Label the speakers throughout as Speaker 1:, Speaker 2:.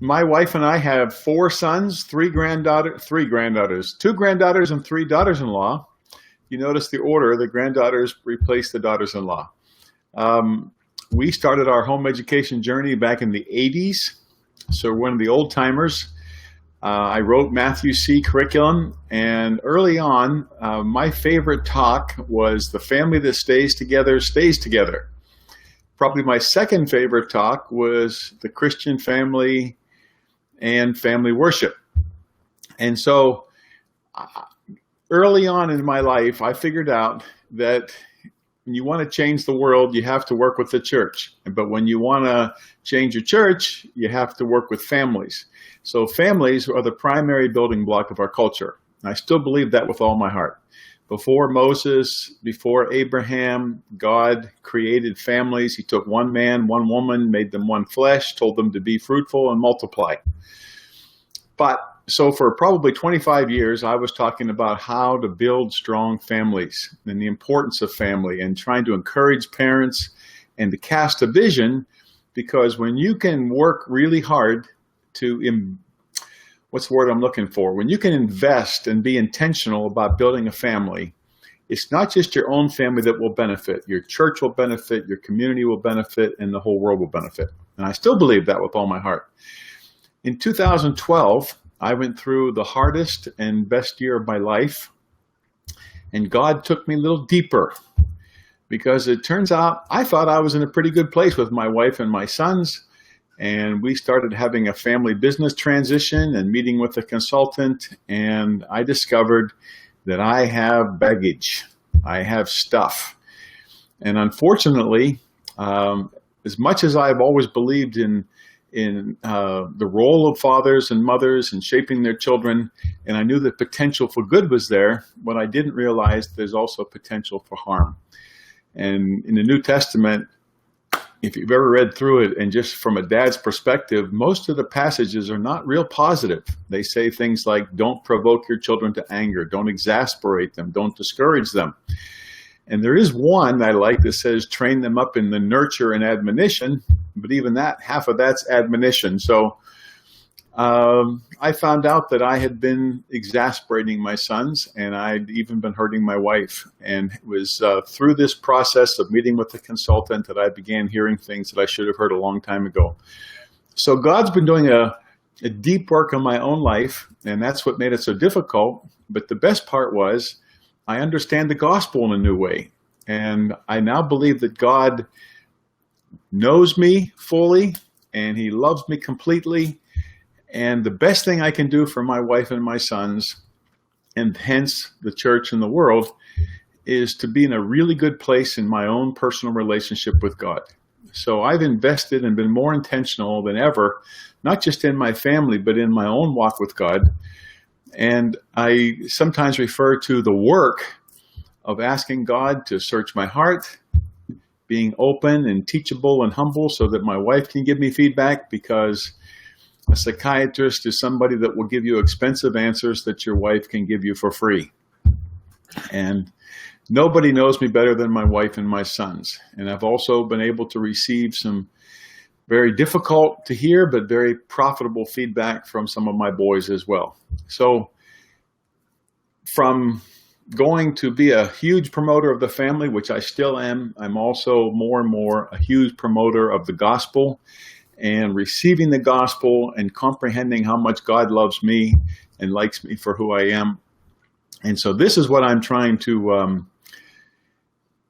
Speaker 1: My wife and I have four sons, three granddaughters, two granddaughters, and three daughters-in-law. You notice the order, the granddaughters replace the daughters-in-law. We started our home education journey back in the 80s, so we're one of the old timers. I wrote Matthew C. curriculum, and early on, my favorite talk was "The family that stays together stays together." Probably my second favorite talk was "The Christian Family and Family Worship." And so early on in my life, I figured out that when you want to change the world, you have to work with the church. But when you want to change your church, you have to work with families. So families are the primary building block of our culture. And I still believe that with all my heart. Before Moses, before Abraham, God created families. He took one man, one woman, made them one flesh, told them to be fruitful and multiply. So for probably 25 years, I was talking about how to build strong families and the importance of family and trying to encourage parents and to cast a vision, because when you can work really hard to, what's the word I'm looking for? When you can invest and be intentional about building a family, it's not just your own family that will benefit. Your church will benefit, your community will benefit, and the whole world will benefit. And I still believe that with all my heart. In 2012, I went through the hardest and best year of my life, and God took me a little deeper, because it turns out I thought I was in a pretty good place with my wife and my sons, and we started having a family business transition and meeting with a consultant, and I discovered that I have baggage. I have stuff. And unfortunately, as much as I've always believed in the role of fathers and mothers and shaping their children, and I knew the potential for good was there, what I didn't realize, there's also potential for harm. And in the New Testament, if you've ever read through it, and just from a dad's perspective, most of the passages are not real positive. They say things like, don't provoke your children to anger, don't exasperate them, don't discourage them. And there is one I like that says, train them up in the nurture and admonition, but even that, half of that's admonition. So I found out that I had been exasperating my sons, and I'd even been hurting my wife. And it was through this process of meeting with the consultant that I began hearing things that I should have heard a long time ago. So God's been doing a deep work on my own life, and that's what made it so difficult. But the best part was, I understand the gospel in a new way. And I now believe that God knows me fully, and he loves me completely. And the best thing I can do for my wife and my sons, and hence the church and the world, is to be in a really good place in my own personal relationship with God. So I've invested and been more intentional than ever, not just in my family, but in my own walk with God. And I sometimes refer to the work of asking God to search my heart, being open and teachable and humble so that my wife can give me feedback, because a psychiatrist is somebody that will give you expensive answers that your wife can give you for free. And nobody knows me better than my wife and my sons. And I've also been able to receive some very difficult to hear, but very profitable feedback from some of my boys as well. So from going to be a huge promoter of the family, which I still am, I'm also more and more a huge promoter of the gospel, and receiving the gospel and comprehending how much God loves me and likes me for who I am. And so this is what I'm trying to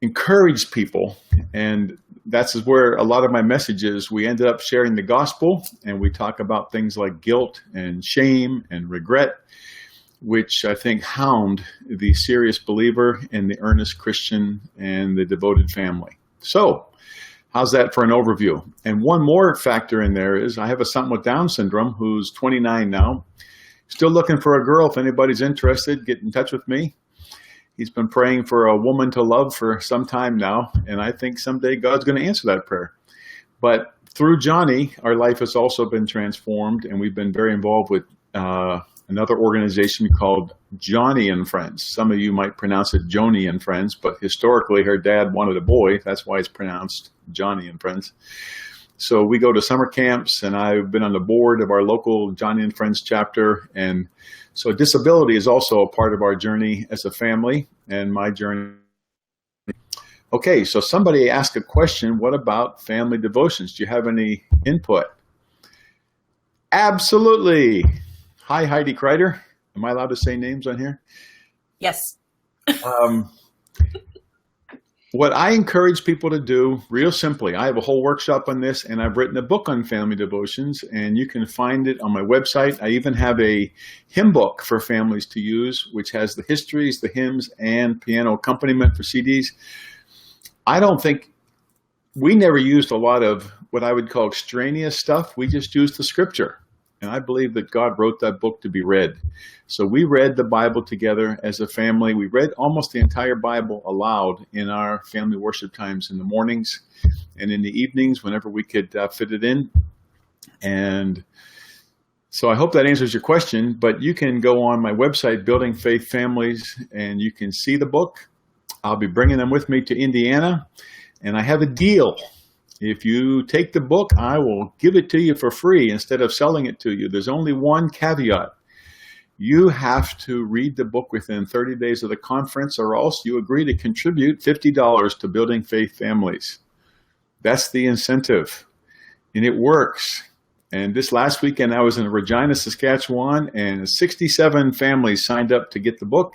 Speaker 1: encourage people. And that's where a lot of my messages, we ended up sharing the gospel, and we talk about things like guilt and shame and regret, which I think hound the serious believer and the earnest Christian and the devoted family. So how's that for an overview? And one more factor in there is I have a son with Down syndrome who's 29 now. Still looking for a girl. If anybody's interested, get in touch with me. He's been praying for a woman to love for some time now, and I think someday God's going to answer that prayer. But through Johnny, our life has also been transformed, and we've been very involved with another organization called Johnny and Friends. Some of you might pronounce it Joni and Friends, but historically her dad wanted a boy. That's why it's pronounced Johnny and Friends. So we go to summer camps, and I've been on the board of our local Johnny and Friends chapter. And so disability is also a part of our journey as a family and my journey. Okay, so somebody asked a question, what about family devotions? Do you have any input? Absolutely. Hi, Heidi Kreider. Am I allowed to say names on here?
Speaker 2: Yes.
Speaker 1: What I encourage people to do, real simply, I have a whole workshop on this, and I've written a book on family devotions, and you can find it on my website. I even have a hymn book for families to use, which has the histories, the hymns, and piano accompaniment for CDs. I don't think, we never used a lot of what I would call extraneous stuff. We just used the scripture. And I believe that God wrote that book to be read. So we read the Bible together as a family. We read almost the entire Bible aloud in our family worship times in the mornings and in the evenings whenever we could fit it in. And so I hope that answers your question, but you can go on my website, Building Faith Families, and you can see the book. I'll be bringing them with me to Indiana, and I have a deal. If you take the book, I will give it to you for free instead of selling it to you. There's only one caveat. You have to read the book within 30 days of the conference, or else you agree to contribute $50 to Building Faith Families. That's the incentive, and it works. And this last weekend, I was in Regina, Saskatchewan, and 67 families signed up to get the book.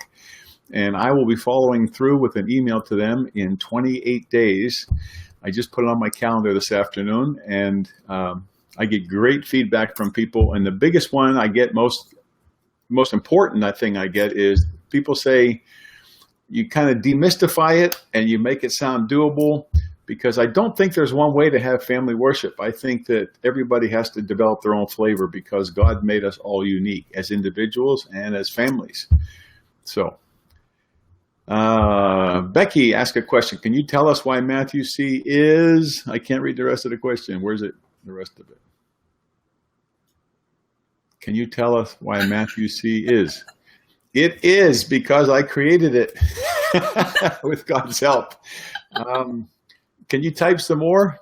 Speaker 1: And I will be following through with an email to them in 28 days. I just put it on my calendar this afternoon, and I get great feedback from people. And the biggest one I get, most important thing I get is people say, you kind of demystify it and you make it sound doable, because I don't think there's one way to have family worship. I think that everybody has to develop their own flavor, because God made us all unique as individuals and as families. So Becky asked a question. Can you tell us why Matthew C is, I can't read the rest of the question. Where's it? The rest of it. Can you tell us why Matthew C is? It is because I created it with God's help. Can you type some more?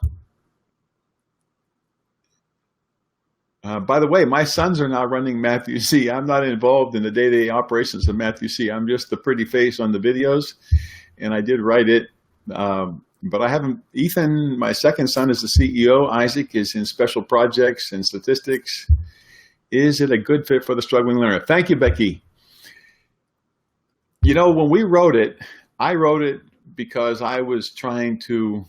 Speaker 1: By the way, my sons are now running Matthew C. I'm not involved in the day-to-day operations of Matthew C. I'm just the pretty face on the videos, and I did write it. But I haven't, Ethan, my second son, is the CEO. Isaac is in special projects and statistics. Is it a good fit for the struggling learner? Thank you, Becky. You know, when we wrote it, I wrote it because I was trying to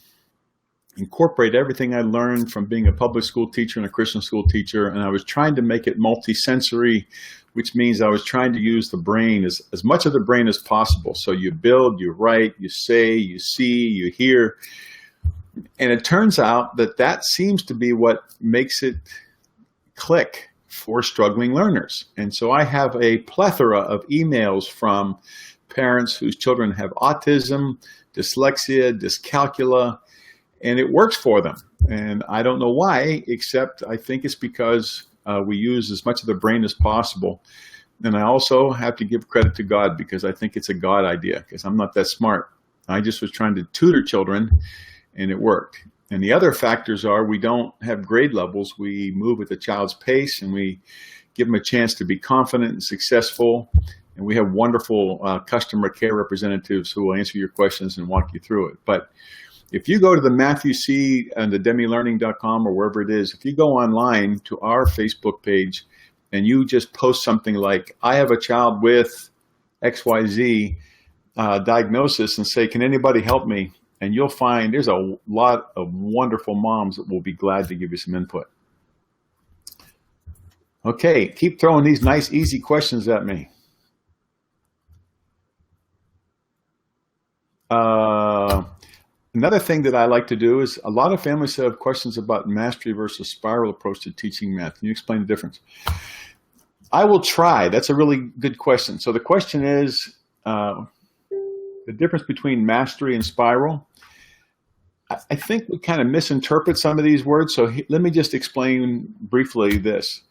Speaker 1: incorporate everything I learned from being a public school teacher and a Christian school teacher, and I was trying to make it multisensory, which means I was trying to use the brain, as much of the brain as possible. So you build, you write, you say, you see, you hear. And it turns out that that seems to be what makes it click for struggling learners. And so I have a plethora of emails from parents whose children have autism, dyslexia, dyscalculia, and it works for them. And I don't know why, except I think it's because we use as much of the brain as possible. And I also have to give credit to God, because I think it's a God idea, because I'm not that smart. I just was trying to tutor children, and it worked. And the other factors are, we don't have grade levels. We move at the child's pace, and we give them a chance to be confident and successful. And we have wonderful customer care representatives who will answer your questions and walk you through it. But if you go to the Matthew C. and the DemmeLearning.com or wherever it is, if you go online to our Facebook page and you just post something like, I have a child with XYZ diagnosis, and say, can anybody help me? And you'll find there's a lot of wonderful moms that will be glad to give you some input. Okay, keep throwing these nice, easy questions at me. Another thing that I like to do is, a lot of families have questions about mastery versus spiral approach to teaching math. Can you explain the difference? I will try. That's a really good question. So the question is the difference between mastery and spiral. I think we kind of misinterpret some of these words. So let me just explain briefly this.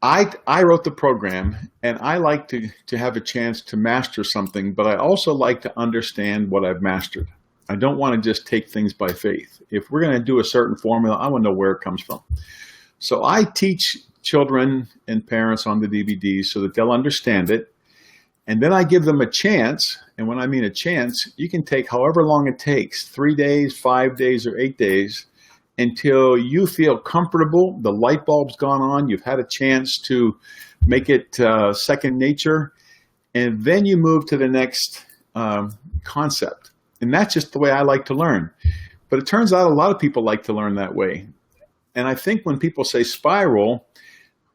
Speaker 1: I wrote the program, and I like to have a chance to master something, but I also like to understand what I've mastered. I don't want to just take things by faith. If we're going to do a certain formula, I want to know where it comes from. So I teach children and parents on the DVDs so that they'll understand it. And then I give them a chance. And when I mean a chance, you can take however long it takes, 3 days, 5 days, or 8 days, until you feel comfortable, the light bulb's gone on, you've had a chance to make it second nature, and then you move to the next concept. And that's just the way I like to learn. But it turns out a lot of people like to learn that way. And I think when people say spiral,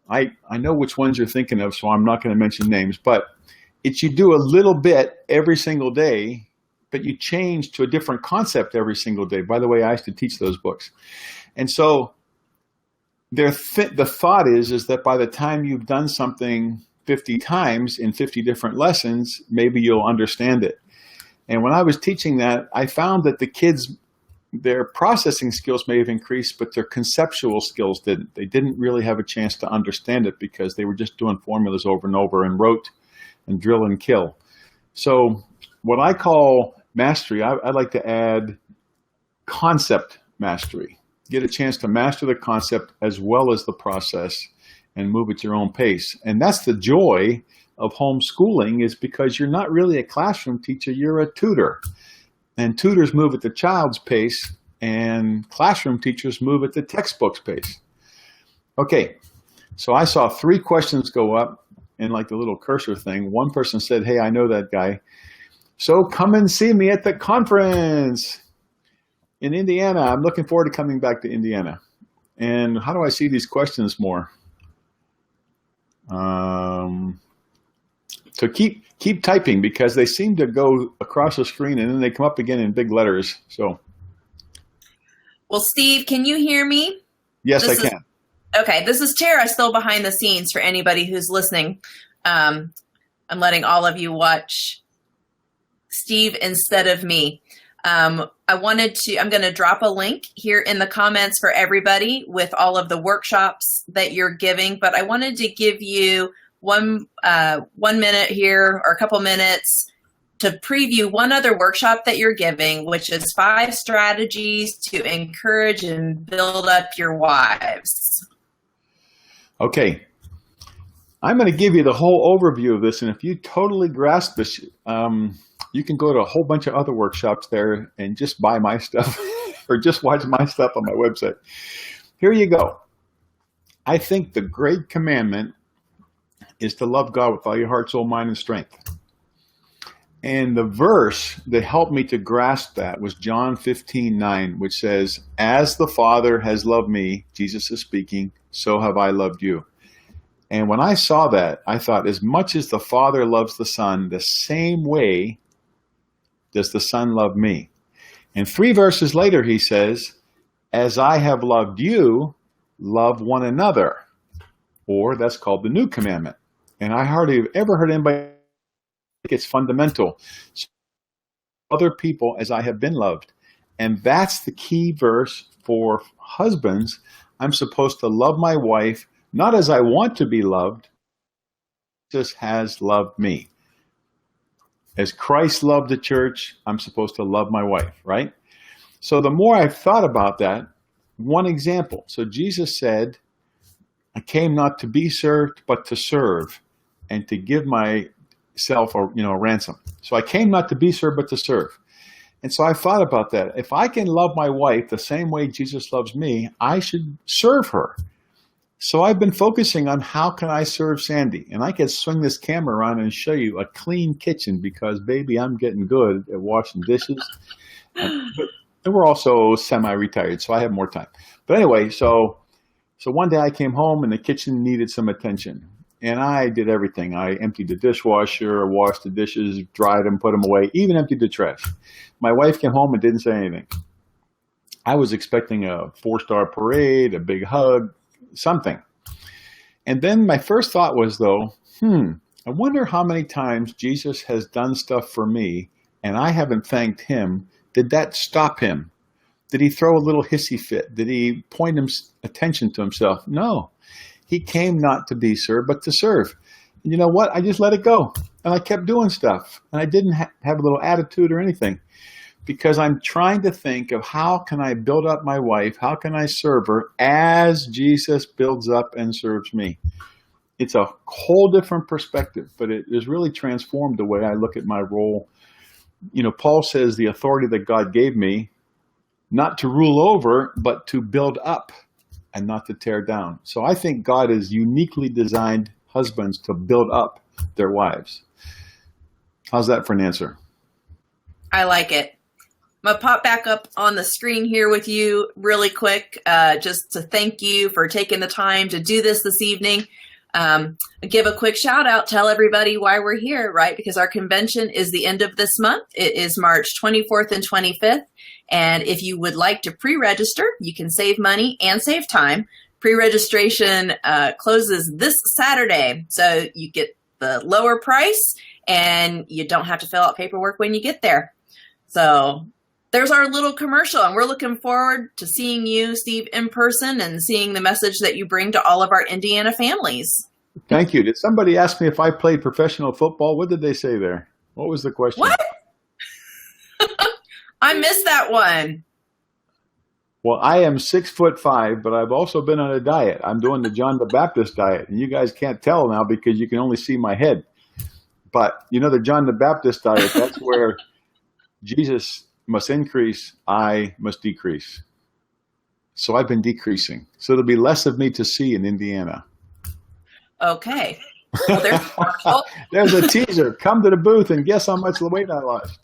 Speaker 1: I know which ones you're thinking of, so I'm not going to mention names, but it's you do a little bit every single day, but you change to a different concept every single day. By the way, I used to teach those books. And so the thought is that by the time you've done something 50 times in 50 different lessons, maybe you'll understand it. And when I was teaching that, I found that the kids, their processing skills may have increased, but their conceptual skills didn't. They didn't really have a chance to understand it because they were just doing formulas over and over and wrote and drill and kill. So what I call mastery, I'd like to add concept mastery. Get a chance to master the concept as well as the process and move at your own pace. And that's the joy of homeschooling, is because you're not really a classroom teacher, you're a tutor. And tutors move at the child's pace, and classroom teachers move at the textbook's pace. Okay, so I saw 3 questions go up in like the little cursor thing. One person said, hey, I know that guy. So come and see me at the conference in Indiana. I'm looking forward to coming back to Indiana. And how do I see these questions more? So keep typing, because they seem to go across the screen and then they come up again in big letters. So,
Speaker 2: well, Steve, can you hear me?
Speaker 1: Yes, I can.
Speaker 2: Okay, this is Tara, still behind the scenes for anybody who's listening. I'm letting all of you watch Steve instead of me. I'm going to drop a link here in the comments for everybody with all of the workshops that you're giving, but I wanted to give you one minute here, or a couple minutes, to preview one other workshop that you're giving, which is 5 strategies to encourage and build up your wives.
Speaker 1: Okay. I'm going to give you the whole overview of this, and if you totally grasp this, you can go to a whole bunch of other workshops there and just buy my stuff or just watch my stuff on my website. Here you go. I think the great commandment is to love God with all your heart, soul, mind, and strength. And the verse that helped me to grasp that was John 15:9, which says, as the Father has loved me, Jesus is speaking, so have I loved you. And when I saw that, I thought, as much as the Father loves the Son, the same way does the Son love me. And 3 verses later, he says, as I have loved you, love one another. Or that's called the new commandment. And I hardly have ever heard anybody think it's fundamental. Other people as I have been loved. And that's the key verse for husbands. I'm supposed to love my wife, not as I want to be loved. Jesus has loved me. As Christ loved the church, I'm supposed to love my wife, right? So the more I've thought about that, one example. So Jesus said, I came not to be served, but to serve, and to give myself a ransom. So I came not to be served, but to serve. And so I thought about that. If I can love my wife the same way Jesus loves me, I should serve her. So I've been focusing on how can I serve Sandy? And I can swing this camera around and show you a clean kitchen because, baby, I'm getting good at washing dishes. And we're also semi-retired, so I have more time. But anyway, so one day I came home and the kitchen needed some attention. And I did everything. I emptied the dishwasher, washed the dishes, dried them, put them away, even emptied the trash. My wife came home and didn't say anything. I was expecting a 4-star parade, a big hug, something. And then my first thought was, though, I wonder how many times Jesus has done stuff for me and I haven't thanked him. Did that stop him? Did he throw a little hissy fit? Did he point attention to himself? No. He came not to be served, but to serve. And you know what? I just let it go. And I kept doing stuff. And I didn't have a little attitude or anything. because I'm trying to think of how can I build up my wife? How can I serve her as Jesus builds up and serves me? It's a whole different perspective, but it has really transformed the way I look at my role. Paul says the authority that God gave me, not to rule over, but to build up and not to tear down. So I think God has uniquely designed husbands to build up their wives. How's that for an answer?
Speaker 2: I like it. I'm going to pop back up on the screen here with you really quick, just to thank you for taking the time to do this evening. Give a quick shout out, tell everybody why we're here, right? Because our convention is the end of this month. It is March 24th and 25th. And if you would like to pre-register, you can save money and save time. Pre-registration closes this Saturday. So you get the lower price and you don't have to fill out paperwork when you get there. So there's our little commercial, and we're looking forward to seeing you, Steve, in person and seeing the message that you bring to all of our Indiana families.
Speaker 1: Thank you. Did somebody ask me if I played professional football? What did they say there? What was the question?
Speaker 2: What? I missed that one.
Speaker 1: Well, I am 6'5", but I've also been on a diet. I'm doing the John the Baptist diet, and you guys can't tell now because you can only see my head. But the John the Baptist diet, that's where Jesus must increase, I must decrease. So I've been decreasing. So there'll be less of me to see in Indiana.
Speaker 2: Okay. Well,
Speaker 1: there's a teaser. Come to the booth and guess how much weight I lost.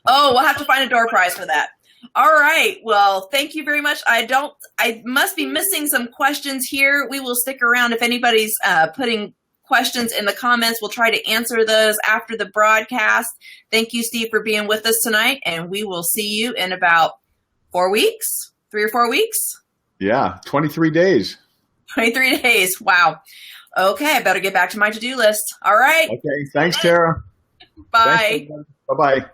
Speaker 2: Oh, we'll have to find a door prize for that. All right. Well, thank you very much. I must be missing some questions here. We will stick around if anybody's putting questions in the comments. We'll try to answer those after the broadcast. Thank you, Steve, for being with us tonight. And we will see you in about 4 weeks, 3 or 4 weeks.
Speaker 1: Yeah, 23 days.
Speaker 2: 23 days. Wow. Okay, I better get back to my to-do list. All right.
Speaker 1: Okay, thanks, Tara.
Speaker 2: Bye.
Speaker 1: Bye-bye.